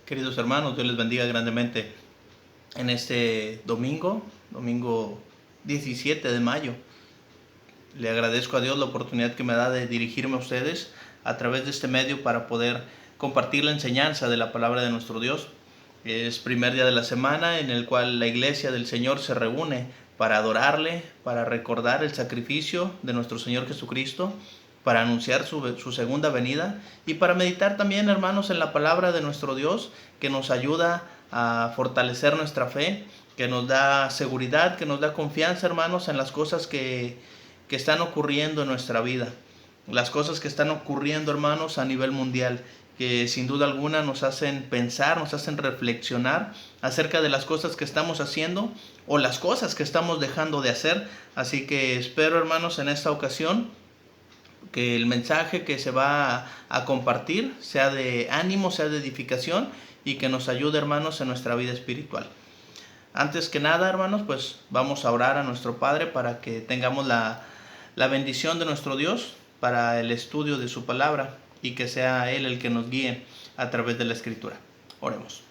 Queridos hermanos, Dios les bendiga grandemente en este domingo 17 de mayo. Le agradezco a Dios la oportunidad que me da de dirigirme a ustedes a través de este medio para poder compartir la enseñanza de la palabra de nuestro Dios. Es primer día de la semana en el cual la iglesia del Señor se reúne para adorarle, para recordar el sacrificio de nuestro Señor Jesucristo, para anunciar su segunda venida y para meditar también, hermanos, en la palabra de nuestro Dios, que nos ayuda a fortalecer nuestra fe, que nos da seguridad, que nos da confianza, hermanos, en las cosas que están ocurriendo en nuestra vida, las cosas que están ocurriendo, hermanos, a nivel mundial, que sin duda alguna nos hacen pensar, nos hacen reflexionar acerca de las cosas que estamos haciendo o las cosas que estamos dejando de hacer. Así que espero, hermanos, en esta ocasión que el mensaje que se va a compartir sea de ánimo, sea de edificación y que nos ayude, hermanos, en nuestra vida espiritual. Antes que nada, hermanos, pues vamos a orar a nuestro Padre para que tengamos la bendición de nuestro Dios para el estudio de su palabra y que sea Él el que nos guíe a través de la Escritura. Oremos.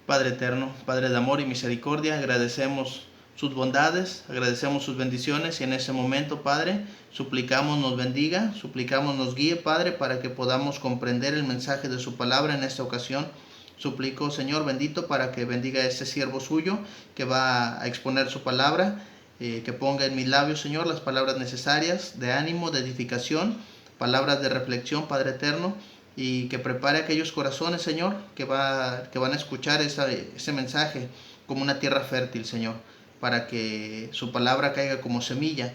Padre eterno, Padre de amor y misericordia, agradecemos sus bondades, agradecemos sus bendiciones y en ese momento, Padre, suplicamos nos bendiga, suplicamos nos guíe, Padre, para que podamos comprender el mensaje de su palabra en esta ocasión. Suplico, Señor bendito, para que bendiga a este siervo suyo que va a exponer su palabra, que ponga en mis labios, Señor, las palabras necesarias de ánimo, de edificación, palabras de reflexión, Padre eterno, y que prepare aquellos corazones, Señor, que van a escuchar ese mensaje como una tierra fértil, Señor, para que su palabra caiga como semilla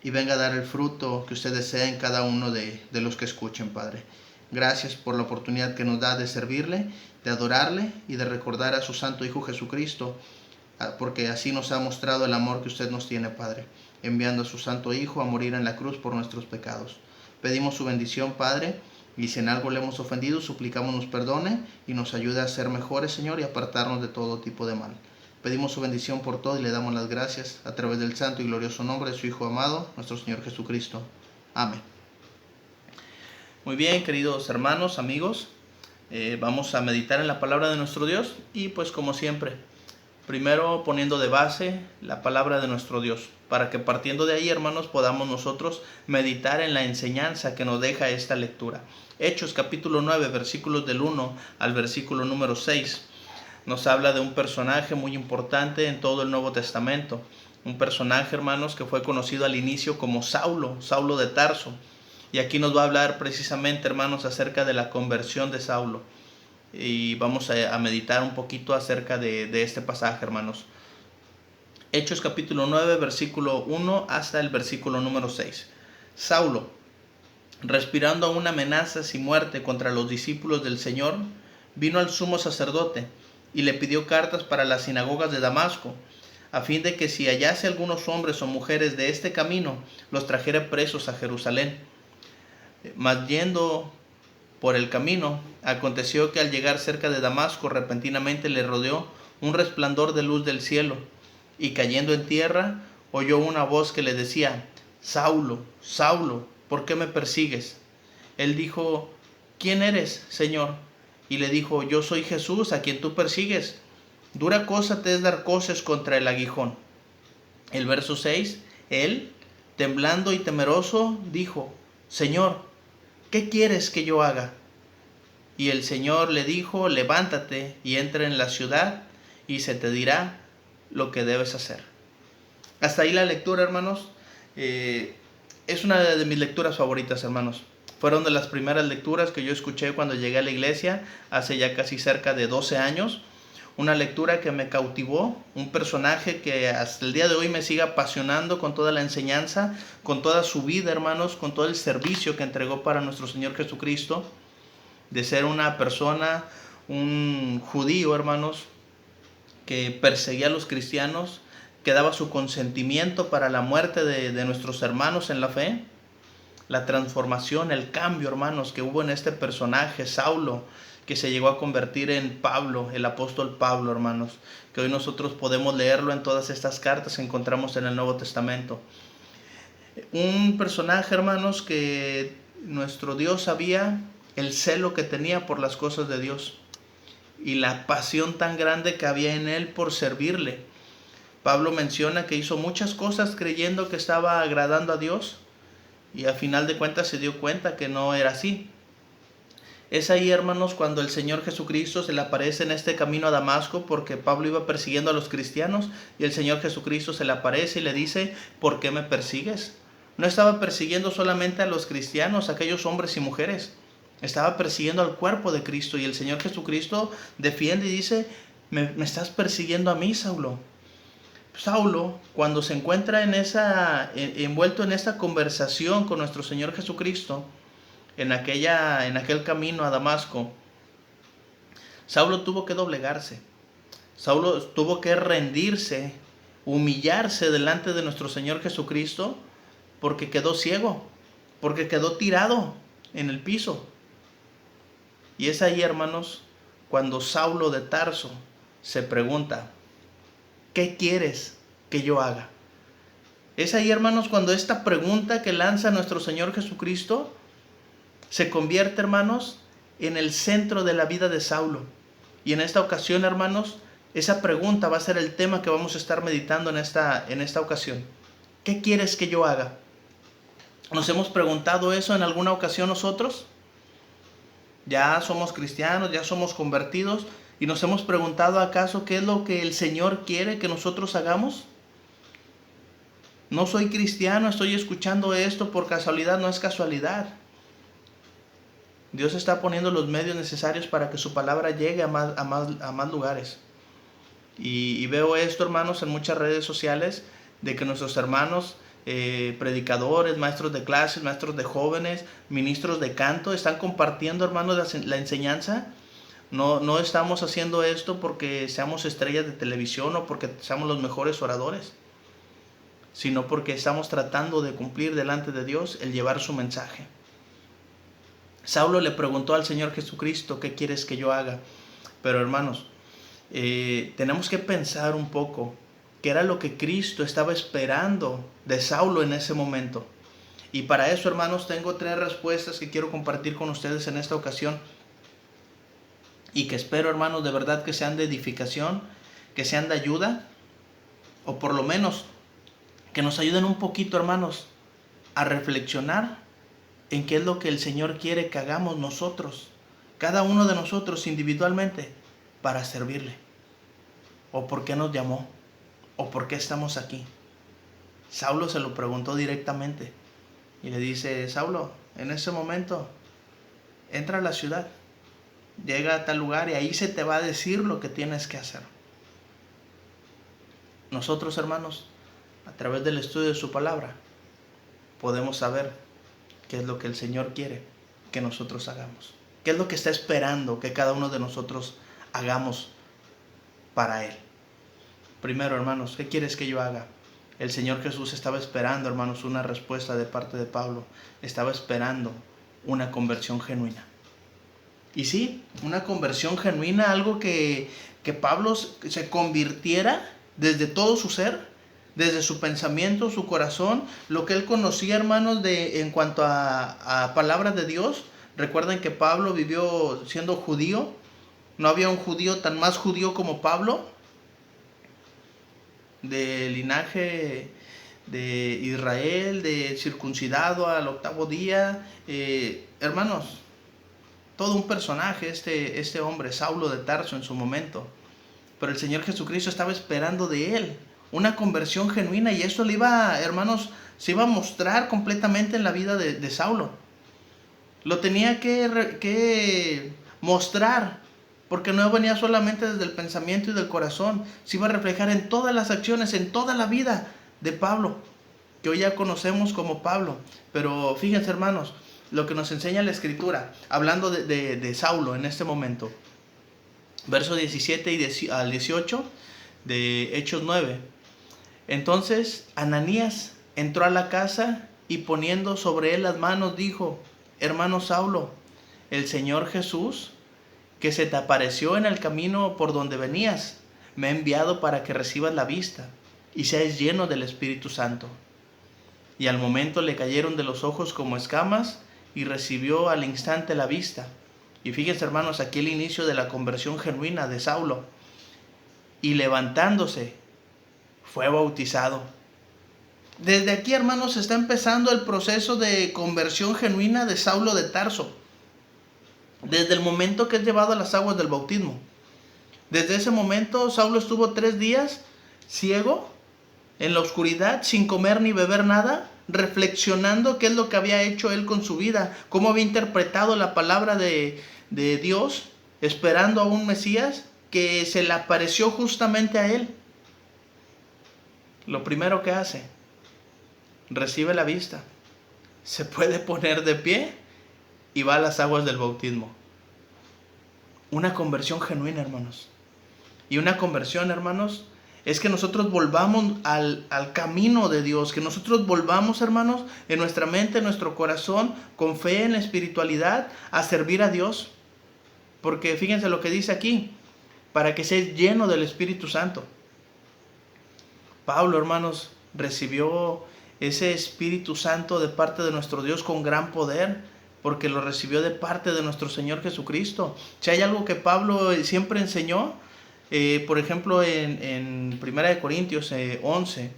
y venga a dar el fruto que usted desea en cada uno de los que escuchen, Padre. Gracias por la oportunidad que nos da de servirle, de adorarle y de recordar a su Santo Hijo Jesucristo, porque así nos ha mostrado el amor que usted nos tiene, Padre, enviando a su Santo Hijo a morir en la cruz por nuestros pecados. Pedimos su bendición, Padre, y si en algo le hemos ofendido, suplicamos nos perdone y nos ayude a ser mejores, Señor, y apartarnos de todo tipo de mal. Pedimos su bendición por todo y le damos las gracias a través del santo y glorioso nombre de su Hijo amado, nuestro Señor Jesucristo. Amén. Muy bien, queridos hermanos, amigos, vamos a meditar en la palabra de nuestro Dios y pues como siempre, primero poniendo de base la palabra de nuestro Dios, para que partiendo de ahí, hermanos, podamos nosotros meditar en la enseñanza que nos deja esta lectura. Hechos capítulo 9, versículos del 1 al versículo número 6. Nos habla de un personaje muy importante en todo el Nuevo Testamento. Un personaje, hermanos, que fue conocido al inicio como Saulo de Tarso. Y aquí nos va a hablar precisamente, hermanos, acerca de la conversión de Saulo. Y vamos a meditar un poquito acerca de este pasaje, hermanos. Hechos capítulo 9, versículo 1 hasta el versículo número 6. Saulo, respirando aún amenazas y muerte contra los discípulos del Señor, vino al sumo sacerdote y le pidió cartas para las sinagogas de Damasco, a fin de que si hallase algunos hombres o mujeres de este camino, los trajera presos a Jerusalén. Mas yendo por el camino, aconteció que al llegar cerca de Damasco, repentinamente le rodeó un resplandor de luz del cielo, y cayendo en tierra, oyó una voz que le decía: Saulo, Saulo, ¿por qué me persigues? Él dijo: ¿Quién eres, Señor? Y le dijo: Yo soy Jesús, a quien tú persigues. Dura cosa te es dar coces contra el aguijón. El verso 6, él, temblando y temeroso, dijo: Señor, ¿qué quieres que yo haga? Y el Señor le dijo: levántate y entra en la ciudad, y se te dirá lo que debes hacer. Hasta ahí la lectura, hermanos. Es una de mis lecturas favoritas, hermanos. Fueron de las primeras lecturas que yo escuché cuando llegué a la iglesia, hace ya casi cerca de 12 años. Una lectura que me cautivó, un personaje que hasta el día de hoy me sigue apasionando con toda la enseñanza, con toda su vida, hermanos, con todo el servicio que entregó para nuestro Señor Jesucristo, de ser una persona, un judío, hermanos, que perseguía a los cristianos, que daba su consentimiento para la muerte de nuestros hermanos en la fe. La transformación, el cambio, hermanos, que hubo en este personaje, Saulo, que se llegó a convertir en Pablo, el apóstol Pablo, hermanos, que hoy nosotros podemos leerlo en todas estas cartas que encontramos en el Nuevo Testamento. Un personaje, hermanos, que nuestro Dios sabía el celo que tenía por las cosas de Dios. y la pasión tan grande que había en él por servirle. Pablo menciona que hizo muchas cosas creyendo que estaba agradando a Dios, y al final de cuentas se dio cuenta que no era así. Es ahí, hermanos, cuando el Señor Jesucristo se le aparece en este camino a Damasco, porque Pablo iba persiguiendo a los cristianos, y el Señor Jesucristo se le aparece y le dice: ¿por qué me persigues? No estaba persiguiendo solamente a los cristianos, a aquellos hombres y mujeres. Estaba persiguiendo al cuerpo de Cristo, y el Señor Jesucristo defiende y dice: me estás persiguiendo a mí, Saulo. Saulo, cuando se encuentra envuelto en esta conversación con nuestro Señor Jesucristo, en aquel camino a Damasco, Saulo tuvo que doblegarse. Saulo tuvo que rendirse, humillarse delante de nuestro Señor Jesucristo, porque quedó ciego, porque quedó tirado en el piso. Y es ahí, hermanos, cuando Saulo de Tarso se pregunta: ¿qué quieres que yo haga? Es ahí, hermanos, cuando esta pregunta que lanza nuestro Señor Jesucristo se convierte, hermanos, en el centro de la vida de Saulo. Y en esta ocasión, hermanos, esa pregunta va a ser el tema que vamos a estar meditando en esta ocasión. ¿Qué quieres que yo haga? ¿Nos hemos preguntado eso en alguna ocasión nosotros? Ya somos cristianos, ya somos convertidos, y nos hemos preguntado, ¿acaso qué es lo que el Señor quiere que nosotros hagamos? No soy cristiano, estoy escuchando esto por casualidad. No es casualidad. Dios está poniendo los medios necesarios para que su palabra llegue a más lugares. Y veo esto, hermanos, en muchas redes sociales, de que nuestros hermanos predicadores, maestros de clases, maestros de jóvenes, ministros de canto, están compartiendo, hermanos, la enseñanza. No estamos haciendo esto porque seamos estrellas de televisión o porque seamos los mejores oradores, sino porque estamos tratando de cumplir delante de Dios el llevar su mensaje. Saulo le preguntó al Señor Jesucristo: ¿qué quieres que yo haga? Pero, hermanos, tenemos que pensar un poco qué era lo que Cristo estaba esperando de Saulo en ese momento. Y para eso, hermanos, tengo 3 respuestas que quiero compartir con ustedes en esta ocasión, y que espero, hermanos, de verdad que sean de edificación, que sean de ayuda, o por lo menos que nos ayuden un poquito, hermanos, a reflexionar en qué es lo que el Señor quiere que hagamos nosotros, cada uno de nosotros individualmente, para servirle. O por qué nos llamó, o por qué estamos aquí. Saulo se lo preguntó directamente y le dice: Saulo, en ese momento entra a la ciudad, llega a tal lugar y ahí se te va a decir lo que tienes que hacer. Nosotros, hermanos, a través del estudio de su palabra, podemos saber qué es lo que el Señor quiere que nosotros hagamos, qué es lo que está esperando que cada uno de nosotros hagamos para Él. Primero, hermanos, ¿qué quieres que yo haga? El Señor Jesús estaba esperando, hermanos, una respuesta de parte de Pablo. Estaba esperando una conversión genuina. Y sí, una conversión genuina, algo que Pablo se convirtiera desde todo su ser, desde su pensamiento, su corazón, lo que él conocía, hermanos, en cuanto a palabras de Dios. Recuerden que Pablo vivió siendo judío. No había un judío tan más judío como Pablo, de linaje de Israel, de circuncidado al 8º día. Hermanos, todo un personaje este hombre, Saulo de Tarso, en su momento. Pero el Señor Jesucristo estaba esperando de él una conversión genuina, y eso le iba, hermanos, se iba a mostrar completamente en la vida de Saulo. Lo tenía que mostrar, porque no venía solamente desde el pensamiento y del corazón, se iba a reflejar en todas las acciones, en toda la vida de Pablo, que hoy ya conocemos como Pablo. Pero fíjense, hermanos, lo que nos enseña la Escritura, hablando de Saulo en este momento. Verso 17 al 18 de Hechos 9. Entonces Ananías entró a la casa y poniendo sobre él las manos dijo: hermano Saulo, el Señor Jesús, que se te apareció en el camino por donde venías, me ha enviado para que recibas la vista y seas lleno del Espíritu Santo. Y al momento le cayeron de los ojos como escamas y recibió al instante la vista. Y fíjense, hermanos, aquí el inicio de la conversión genuina de Saulo. Y levantándose, fue bautizado. Desde aquí, hermanos, está empezando el proceso de conversión genuina de Saulo de Tarso. Desde el momento que es llevado a las aguas del bautismo. Desde ese momento, Saulo estuvo 3 días ciego, en la oscuridad, sin comer ni beber nada, reflexionando qué es lo que había hecho él con su vida, cómo había interpretado la palabra de Dios, esperando a un Mesías que se le apareció justamente a él. Lo primero que hace, recibe la vista, se puede poner de pie y va a las aguas del bautismo. Una conversión genuina, hermanos. Y una conversión, hermanos, es que nosotros volvamos al camino de Dios, que nosotros volvamos, hermanos, en nuestra mente, en nuestro corazón, con fe en la espiritualidad, a servir a Dios. Porque fíjense lo que dice aquí, para que seas lleno del Espíritu Santo. Pablo, hermanos, recibió ese Espíritu Santo de parte de nuestro Dios con gran poder, porque lo recibió de parte de nuestro Señor Jesucristo. Si hay algo que Pablo siempre enseñó, por ejemplo, en 1 Corintios 11,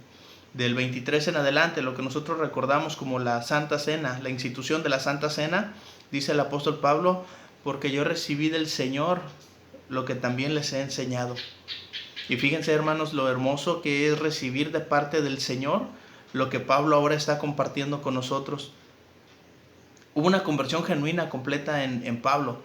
del 23 en adelante, lo que nosotros recordamos como la Santa Cena, la institución de la Santa Cena, dice el apóstol Pablo, porque yo recibí del Señor lo que también les he enseñado. Y fíjense, hermanos, lo hermoso que es recibir de parte del Señor lo que Pablo ahora está compartiendo con nosotros. Hubo una conversión genuina, completa en Pablo.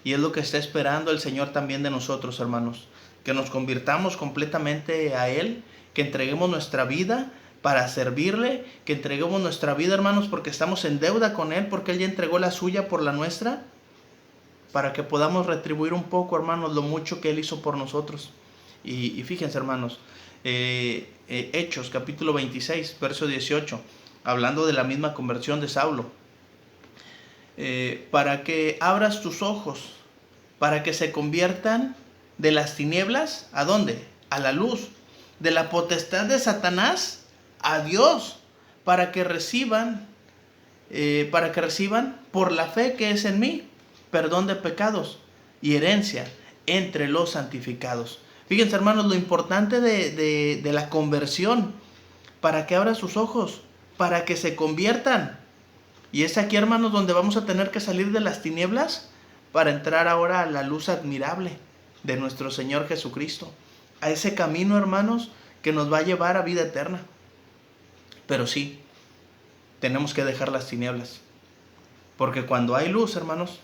Y es lo que está esperando el Señor también de nosotros, hermanos. Que nos convirtamos completamente a Él, que entreguemos nuestra vida para servirle, que entreguemos nuestra vida, hermanos, porque estamos en deuda con Él, porque Él ya entregó la suya por la nuestra, para que podamos retribuir un poco, hermanos, lo mucho que Él hizo por nosotros. Y fíjense, hermanos, Hechos, capítulo 26, verso 18, hablando de la misma conversión de Saulo. Para que abras tus ojos, para que se conviertan de las tinieblas, ¿a dónde? A la luz, de la potestad de Satanás a Dios, para que reciban por la fe que es en mí, perdón de pecados y herencia entre los santificados. Fíjense, hermanos, lo importante de la conversión, para que abra sus ojos, para que se conviertan. Y es aquí, hermanos, donde vamos a tener que salir de las tinieblas para entrar ahora a la luz admirable de nuestro Señor Jesucristo. A ese camino, hermanos, que nos va a llevar a vida eterna. Pero sí, tenemos que dejar las tinieblas. Porque cuando hay luz, hermanos,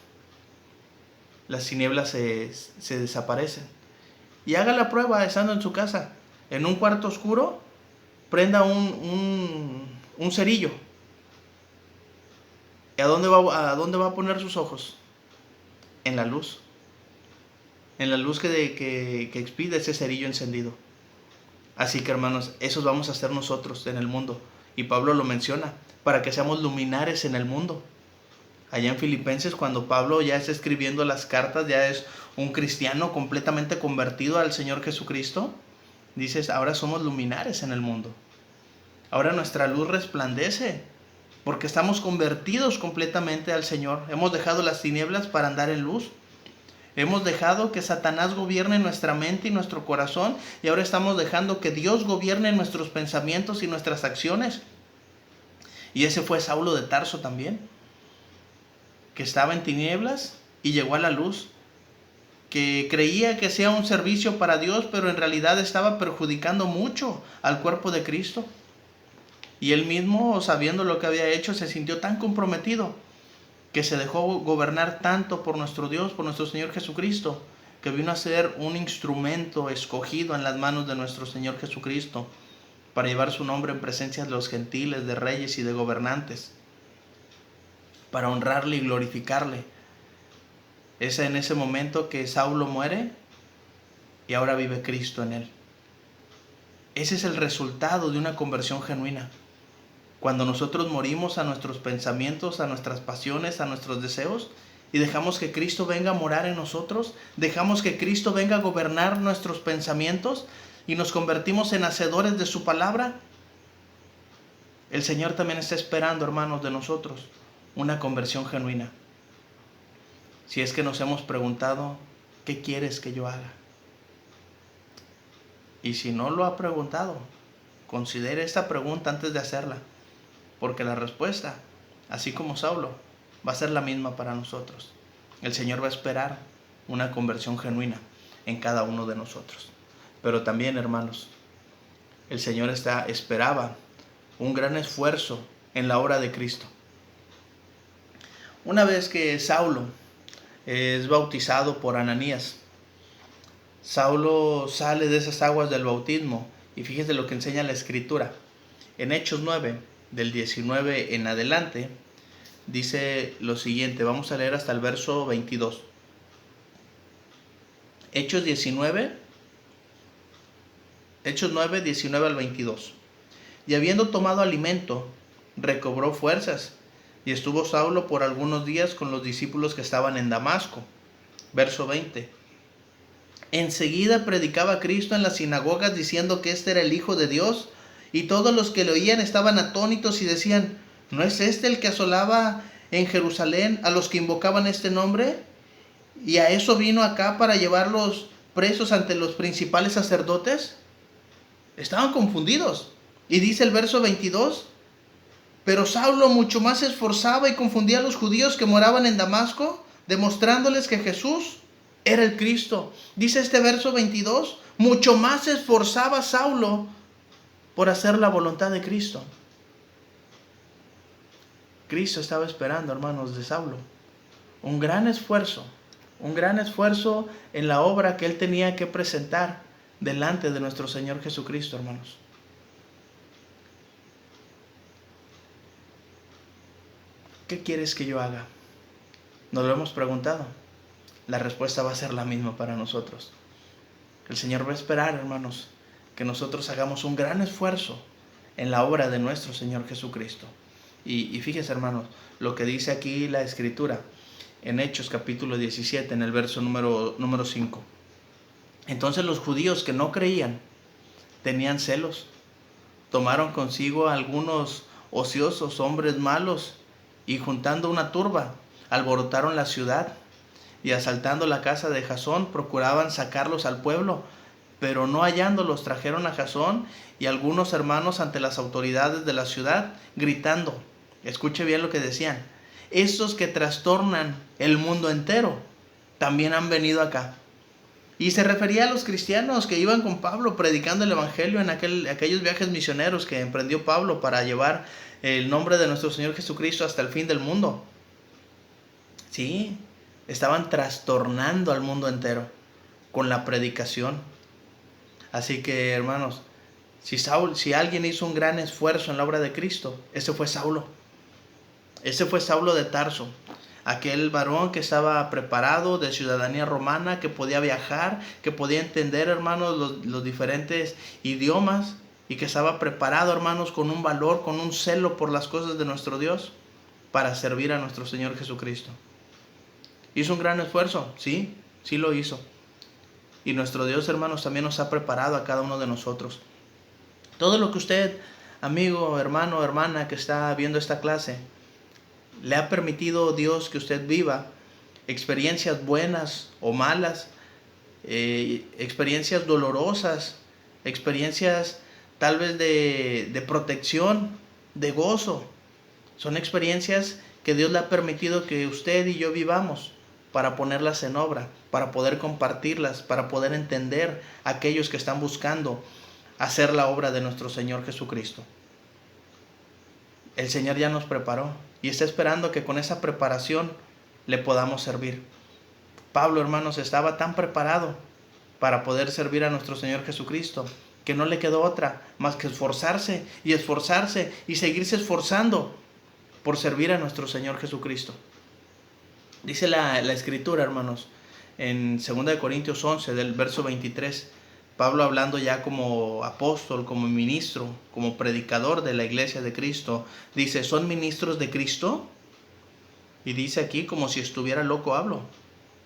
las tinieblas se desaparecen. Y haga la prueba estando en su casa. En un cuarto oscuro, prenda un cerillo. ¿Y a dónde va a poner sus ojos? En la luz. En la luz que expide ese cerillo encendido. Así que, hermanos, esos vamos a ser nosotros en el mundo. Y Pablo lo menciona, para que seamos luminares en el mundo. Allá en Filipenses, cuando Pablo ya está escribiendo las cartas, ya es un cristiano completamente convertido al Señor Jesucristo. Dices, ahora somos luminares en el mundo. Ahora nuestra luz resplandece, porque estamos convertidos completamente al Señor. Hemos dejado las tinieblas para andar en luz. Hemos dejado que Satanás gobierne nuestra mente y nuestro corazón, y ahora estamos dejando que Dios gobierne nuestros pensamientos y nuestras acciones. Y ese fue Saulo de Tarso también, que estaba en tinieblas y llegó a la luz, que creía que sea un servicio para Dios, pero en realidad estaba perjudicando mucho al cuerpo de Cristo. Y él mismo, sabiendo lo que había hecho, se sintió tan comprometido, que se dejó gobernar tanto por nuestro Dios, por nuestro Señor Jesucristo, que vino a ser un instrumento escogido en las manos de nuestro Señor Jesucristo, para llevar su nombre en presencia de los gentiles, de reyes y de gobernantes, para honrarle y glorificarle. Es en ese momento que Saulo muere y ahora vive Cristo en él. Ese es el resultado de una conversión genuina. Cuando nosotros morimos a nuestros pensamientos, a nuestras pasiones, a nuestros deseos, y dejamos que Cristo venga a morar en nosotros, dejamos que Cristo venga a gobernar nuestros pensamientos y nos convertimos en hacedores de su palabra, el Señor también está esperando, hermanos, de nosotros una conversión genuina. si es que nos hemos preguntado, ¿qué quieres que yo haga? Y si no lo ha preguntado, considere esta pregunta antes de hacerla, porque la respuesta, así como Saulo, va a ser la misma para nosotros. El Señor va a esperar una conversión genuina en cada uno de nosotros. Pero también, hermanos, el Señor esperaba un gran esfuerzo en la obra de Cristo. Una vez que Saulo es bautizado por Ananías, Saulo sale de esas aguas del bautismo y fíjense lo que enseña la Escritura. En Hechos 9, del 19 en adelante, dice lo siguiente. Vamos a leer hasta el verso 22. Hechos 9, 19 al 22. Y habiendo tomado alimento, recobró fuerzas, y estuvo Saulo por algunos días con los discípulos que estaban en Damasco. Verso 20. Enseguida predicaba a Cristo en las sinagogas, diciendo que este era el Hijo de Dios, y todos los que le oían estaban atónitos y decían, ¿no es este el que asolaba en Jerusalén a los que invocaban este nombre? ¿Y a eso vino acá para llevarlos presos ante los principales sacerdotes? Estaban confundidos. Y dice el verso 22, pero Saulo mucho más se esforzaba y confundía a los judíos que moraban en Damasco, demostrándoles que Jesús era el Cristo. Dice este verso 22, mucho más se esforzaba Saulo por hacer la voluntad de Cristo. Cristo estaba esperando, hermanos, de Saulo un gran esfuerzo en la obra que él tenía que presentar delante de nuestro Señor Jesucristo, hermanos. ¿Qué quieres que yo haga? Nos lo hemos preguntado. La respuesta va a ser la misma para nosotros. El Señor va a esperar, hermanos, que nosotros hagamos un gran esfuerzo en la obra de nuestro Señor Jesucristo. Y fíjense, hermanos, lo que dice aquí la Escritura en Hechos capítulo 17, en el verso número 5. Entonces los judíos que no creían tenían celos. Tomaron consigo a algunos ociosos hombres malos y juntando una turba, alborotaron la ciudad y asaltando la casa de Jasón procuraban sacarlos al pueblo, pero no hallándolos trajeron a Jasón y algunos hermanos ante las autoridades de la ciudad, gritando, escuche bien lo que decían, estos que trastornan el mundo entero también han venido acá. Y se refería a los cristianos que iban con Pablo predicando el evangelio en aquellos viajes misioneros que emprendió Pablo para llevar el nombre de nuestro Señor Jesucristo hasta el fin del mundo. Sí, estaban trastornando al mundo entero con la predicación. Así que, hermanos, si alguien hizo un gran esfuerzo en la obra de Cristo, ese fue Saulo. Ese fue Saulo de Tarso, aquel varón que estaba preparado, de ciudadanía romana, que podía viajar, que podía entender, hermanos, los diferentes idiomas, y que estaba preparado, hermanos, con un valor, con un celo por las cosas de nuestro Dios, para servir a nuestro Señor Jesucristo. ¿Hizo un gran esfuerzo? Sí lo hizo. Y nuestro Dios, hermanos, también nos ha preparado a cada uno de nosotros. Todo lo que usted, amigo, hermano, hermana, que está viendo esta clase, le ha permitido Dios que usted viva experiencias buenas o malas, experiencias dolorosas, experiencias tal vez de protección, de gozo. Son experiencias que Dios le ha permitido que usted y yo vivamos para ponerlas en obra, para poder compartirlas, para poder entender a aquellos que están buscando hacer la obra de nuestro Señor Jesucristo. El Señor ya nos preparó y está esperando que con esa preparación le podamos servir. Pablo, hermanos, estaba tan preparado para poder servir a nuestro Señor Jesucristo que no le quedó otra más que esforzarse y seguirse esforzando por servir a nuestro Señor Jesucristo. Dice la Escritura, hermanos, en 2 Corintios 11, del verso 23, Pablo hablando ya como apóstol, como ministro, como predicador de la iglesia de Cristo, dice, ¿son ministros de Cristo? Y dice aquí, como si estuviera loco hablo,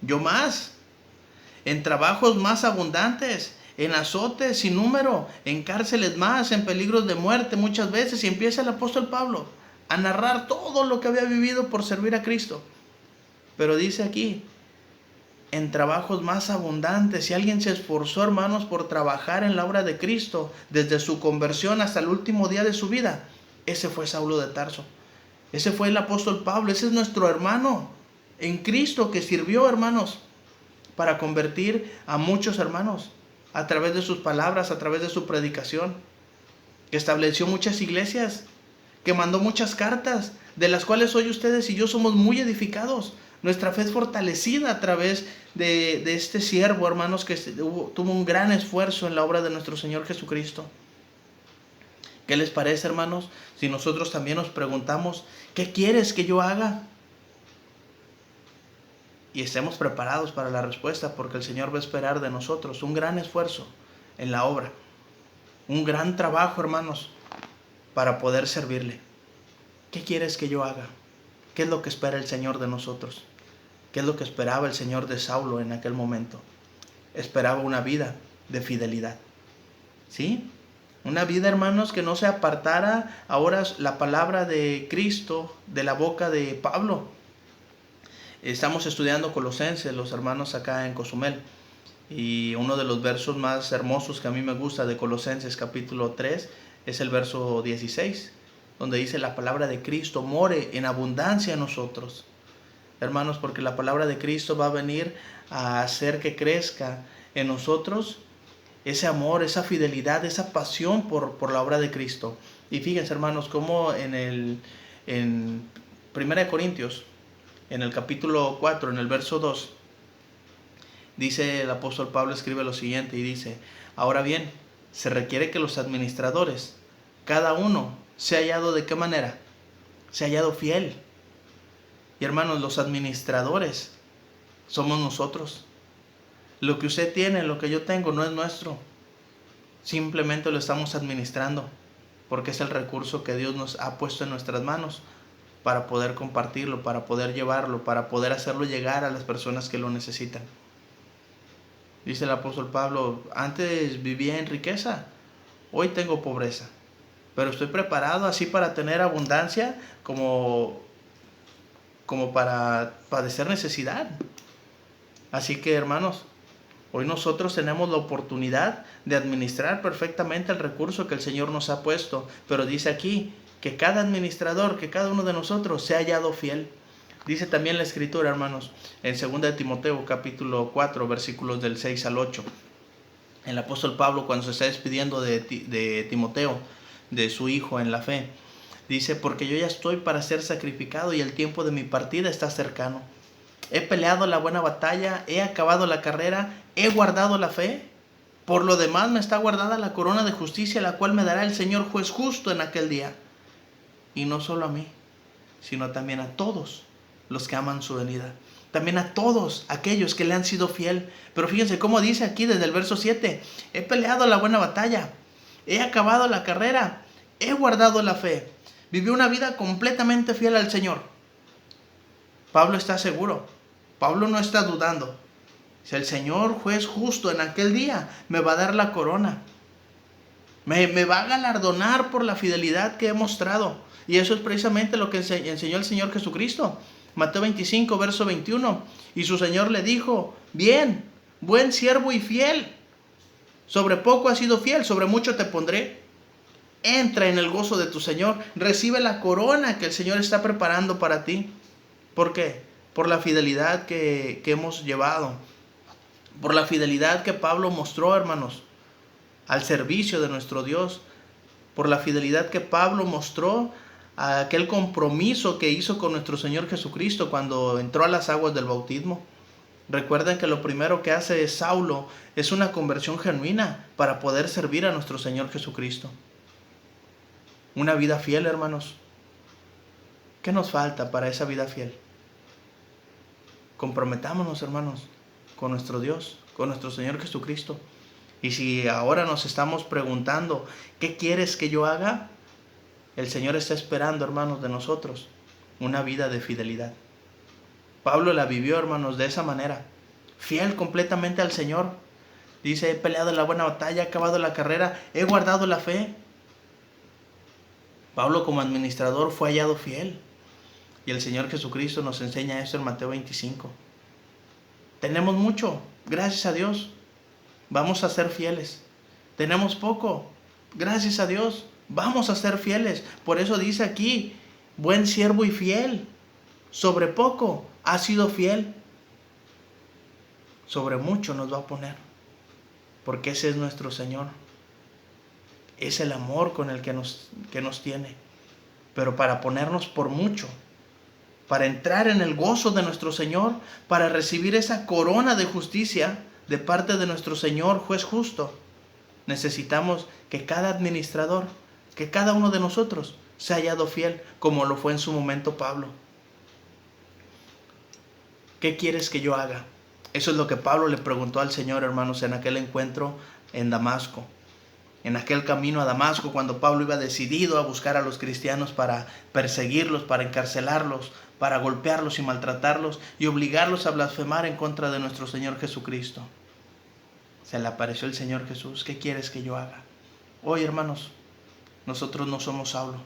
yo más, en trabajos más abundantes, en azotes sin número, en cárceles más, en peligros de muerte muchas veces. Y empieza el apóstol Pablo a narrar todo lo que había vivido por servir a Cristo. Pero dice aquí, en trabajos más abundantes. Si alguien se esforzó, hermanos, por trabajar en la obra de Cristo, desde su conversión hasta el último día de su vida, ese fue Saulo de Tarso. Ese fue el apóstol Pablo. Ese es nuestro hermano en Cristo que sirvió, hermanos, para convertir a muchos hermanos a través de sus palabras, a través de su predicación, que estableció muchas iglesias, que mandó muchas cartas, de las cuales hoy ustedes y yo somos muy edificados. Nuestra fe es fortalecida a través de este siervo, hermanos, que tuvo un gran esfuerzo en la obra de nuestro Señor Jesucristo. ¿Qué les parece, hermanos, si nosotros también nos preguntamos, ¿qué quieres que yo haga? Y estemos preparados para la respuesta, porque el Señor va a esperar de nosotros un gran esfuerzo en la obra, un gran trabajo, hermanos, para poder servirle. ¿Qué quieres que yo haga? ¿Qué es lo que espera el Señor de nosotros? ¿Qué es lo que esperaba el Señor de Saulo en aquel momento? Esperaba una vida de fidelidad. ¿Sí? Una vida, hermanos, que no se apartara ahora la palabra de Cristo de la boca de Pablo. Estamos estudiando Colosenses, los hermanos acá en Cozumel. Y uno de los versos más hermosos que a mí me gusta de Colosenses capítulo 3 es el verso 16, donde dice: la palabra de Cristo more en abundancia en nosotros. Hermanos, porque la palabra de Cristo va a venir a hacer que crezca en nosotros ese amor, esa fidelidad, esa pasión por la obra de Cristo. Y fíjense, hermanos, como en 1 Corintios, en el capítulo 4, en el verso 2, dice el apóstol Pablo, escribe lo siguiente y dice: ahora bien, se requiere que los administradores, cada uno, sea hallado ¿de qué manera? Sea hallado fiel. Y hermanos, los administradores somos nosotros. Lo que usted tiene, lo que yo tengo, no es nuestro. Simplemente lo estamos administrando, porque es el recurso que Dios nos ha puesto en nuestras manos para poder compartirlo, para poder llevarlo, para poder hacerlo llegar a las personas que lo necesitan. Dice el apóstol Pablo: antes vivía en riqueza, hoy tengo pobreza, pero estoy preparado así para tener abundancia como para padecer necesidad. Así que, hermanos, hoy nosotros tenemos la oportunidad de administrar perfectamente el recurso que el Señor nos ha puesto. Pero dice aquí que cada administrador, que cada uno de nosotros sea hallado fiel. Dice también la Escritura, hermanos, en 2 de Timoteo capítulo 4, versículos del 6 al 8. El apóstol Pablo, cuando se está despidiendo de Timoteo, de su hijo en la fe, dice: porque yo ya estoy para ser sacrificado y el tiempo de mi partida está cercano. He peleado la buena batalla, he acabado la carrera, he guardado la fe. Por lo demás me está guardada la corona de justicia, la cual me dará el Señor juez justo en aquel día. Y no solo a mí, sino también a todos los que aman su venida. También a todos aquellos que le han sido fiel. Pero fíjense cómo dice aquí desde el verso 7. He peleado la buena batalla, he acabado la carrera, he guardado la fe. Vivió una vida completamente fiel al Señor. Pablo está seguro. Pablo no está dudando. Si el Señor juez justo en aquel día me va a dar la corona, me va a galardonar por la fidelidad que he mostrado. Y eso es precisamente lo que enseñó el Señor Jesucristo. Mateo 25, verso 21. Y su Señor le dijo: bien, buen siervo y fiel. Sobre poco has sido fiel, sobre mucho te pondré. Entra en el gozo de tu Señor. Recibe la corona que el Señor está preparando para ti. ¿Por qué? Por la fidelidad que hemos llevado. Por la fidelidad que Pablo mostró, hermanos, al servicio de nuestro Dios. Por la fidelidad que Pablo mostró a aquel compromiso que hizo con nuestro Señor Jesucristo cuando entró a las aguas del bautismo. Recuerden que lo primero que hace Saulo es una conversión genuina para poder servir a nuestro Señor Jesucristo. Una vida fiel, hermanos. ¿Qué nos falta para esa vida fiel? Comprometámonos, hermanos, con nuestro Dios, con nuestro Señor Jesucristo. Y si ahora nos estamos preguntando, ¿qué quieres que yo haga? El Señor está esperando, hermanos, de nosotros una vida de fidelidad. Pablo la vivió, hermanos, de esa manera. Fiel completamente al Señor. Dice: he peleado la buena batalla, he acabado la carrera, he guardado la fe. Pablo, como administrador, fue hallado fiel. Y el Señor Jesucristo nos enseña esto en Mateo 25. Tenemos mucho, gracias a Dios, vamos a ser fieles. Tenemos poco, gracias a Dios, vamos a ser fieles. Por eso dice aquí, buen siervo y fiel. Sobre poco has sido fiel, sobre mucho nos va a poner, porque ese es nuestro Señor. Es el amor con el que nos tiene. Pero para ponernos por mucho, para entrar en el gozo de nuestro Señor, para recibir esa corona de justicia de parte de nuestro Señor, juez justo, necesitamos que cada administrador, que cada uno de nosotros se haya hallado fiel, como lo fue en su momento Pablo. ¿Qué quieres que yo haga? Eso es lo que Pablo le preguntó al Señor, hermanos, en aquel encuentro en Damasco. En aquel camino a Damasco, cuando Pablo iba decidido a buscar a los cristianos para perseguirlos, para encarcelarlos, para golpearlos y maltratarlos y obligarlos a blasfemar en contra de nuestro Señor Jesucristo. Se le apareció el Señor Jesús. ¿Qué quieres que yo haga? Hoy, hermanos, nosotros no somos Saulo,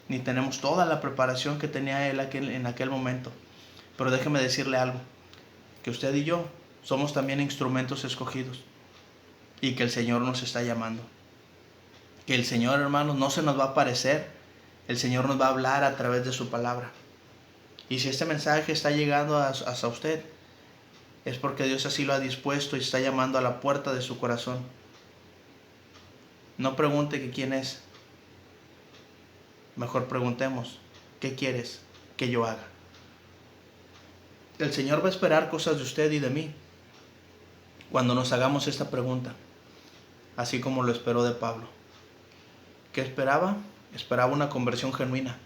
ni tenemos toda la preparación que tenía él en aquel momento. Pero déjeme decirle algo, que usted y yo somos también instrumentos escogidos y que el Señor nos está llamando. Que el Señor, hermanos, no se nos va a aparecer. El Señor nos va a hablar a través de su palabra. Y si este mensaje está llegando hasta usted, es porque Dios así lo ha dispuesto y está llamando a la puerta de su corazón. No pregunte que quién es. Mejor preguntemos, ¿qué quieres que yo haga? El Señor va a esperar cosas de usted y de mí cuando nos hagamos esta pregunta, así como lo esperó de Pablo. ¿Qué esperaba? Esperaba una conversión genuina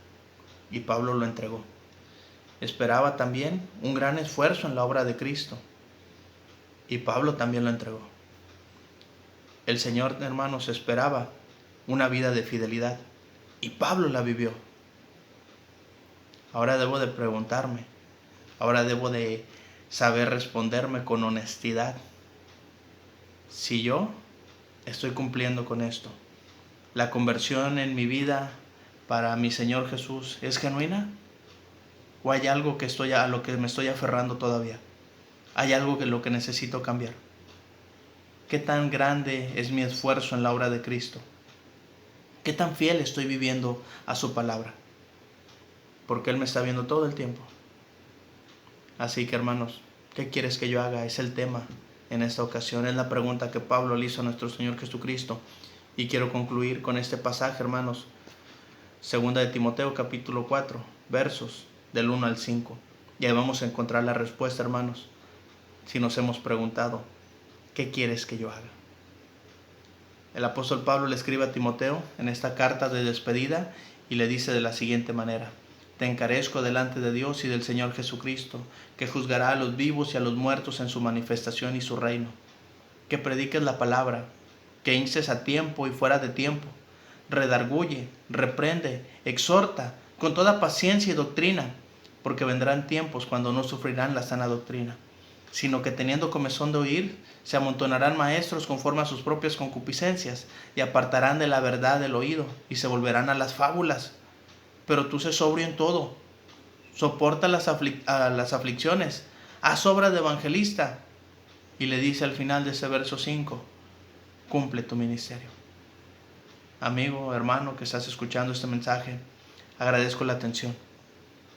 y Pablo lo entregó. Esperaba también un gran esfuerzo en la obra de Cristo y Pablo también lo entregó. El Señor, hermanos, esperaba una vida de fidelidad y Pablo la vivió. Ahora debo de preguntarme, ahora debo de saber responderme con honestidad si yo estoy cumpliendo con esto. ¿La conversión en mi vida para mi Señor Jesús es genuina? ¿O hay algo a lo que me estoy aferrando todavía? ¿Hay algo que lo que necesito cambiar? ¿Qué tan grande es mi esfuerzo en la obra de Cristo? ¿Qué tan fiel estoy viviendo a su palabra? Porque Él me está viendo todo el tiempo. Así que, hermanos, ¿qué quieres que yo haga? Es el tema en esta ocasión. Es la pregunta que Pablo le hizo a nuestro Señor Jesucristo. Y quiero concluir con este pasaje, hermanos. Segunda de Timoteo, capítulo 4, versos del 1 al 5. Y ahí vamos a encontrar la respuesta, hermanos, si nos hemos preguntado, ¿qué quieres que yo haga? El apóstol Pablo le escribe a Timoteo en esta carta de despedida y le dice de la siguiente manera: te encarezco delante de Dios y del Señor Jesucristo, que juzgará a los vivos y a los muertos en su manifestación y su reino. Que prediques la palabra, que instes a tiempo y fuera de tiempo, redarguye, reprende, exhorta con toda paciencia y doctrina, porque vendrán tiempos cuando no sufrirán la sana doctrina, sino que teniendo comezón de oír, se amontonarán maestros conforme a sus propias concupiscencias, y apartarán de la verdad del oído, y se volverán a las fábulas. Pero tú sé sobrio en todo, soporta las aflicciones, haz obra de evangelista. Y le dice al final de ese verso 5, cumple tu ministerio. Amigo, hermano, que estás escuchando este mensaje, agradezco la atención,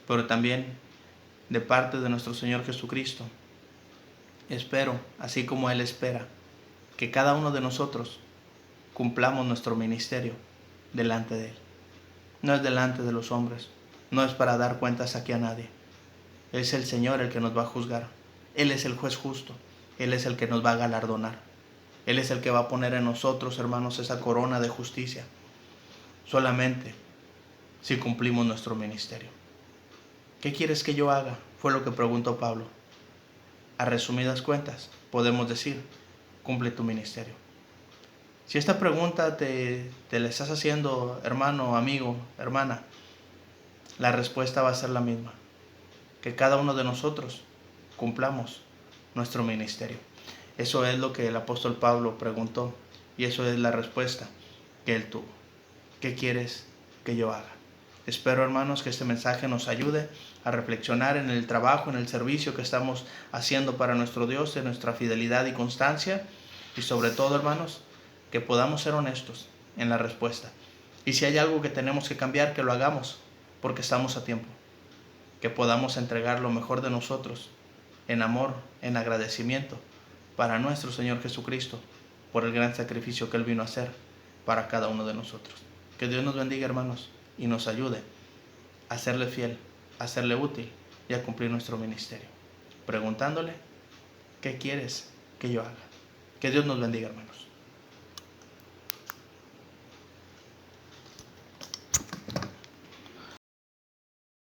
pero también de parte de nuestro Señor Jesucristo, espero, así como Él espera, que cada uno de nosotros cumplamos nuestro ministerio delante de Él. No es delante de los hombres, no es para dar cuentas aquí a nadie. Es el Señor el que nos va a juzgar. Él es el juez justo, Él es el que nos va a galardonar. Él es el que va a poner en nosotros, hermanos, esa corona de justicia, solamente si cumplimos nuestro ministerio. ¿Qué quieres que yo haga? Fue lo que preguntó Pablo. A resumidas cuentas, podemos decir, cumple tu ministerio. Si esta pregunta te la estás haciendo, hermano, amigo, hermana, la respuesta va a ser la misma. Que cada uno de nosotros cumplamos nuestro ministerio. Eso es lo que el apóstol Pablo preguntó y eso es la respuesta que él tuvo. ¿Qué quieres que yo haga? Espero, hermanos, que este mensaje nos ayude a reflexionar en el trabajo, en el servicio que estamos haciendo para nuestro Dios, en nuestra fidelidad y constancia, y sobre todo, hermanos, que podamos ser honestos en la respuesta. Y si hay algo que tenemos que cambiar, que lo hagamos, porque estamos a tiempo. Que podamos entregar lo mejor de nosotros, en amor, en agradecimiento, para nuestro Señor Jesucristo, por el gran sacrificio que Él vino a hacer para cada uno de nosotros. Que Dios nos bendiga, hermanos, y nos ayude a serle fiel, a serle útil y a cumplir nuestro ministerio. Preguntándole, ¿qué quieres que yo haga? Que Dios nos bendiga, hermanos.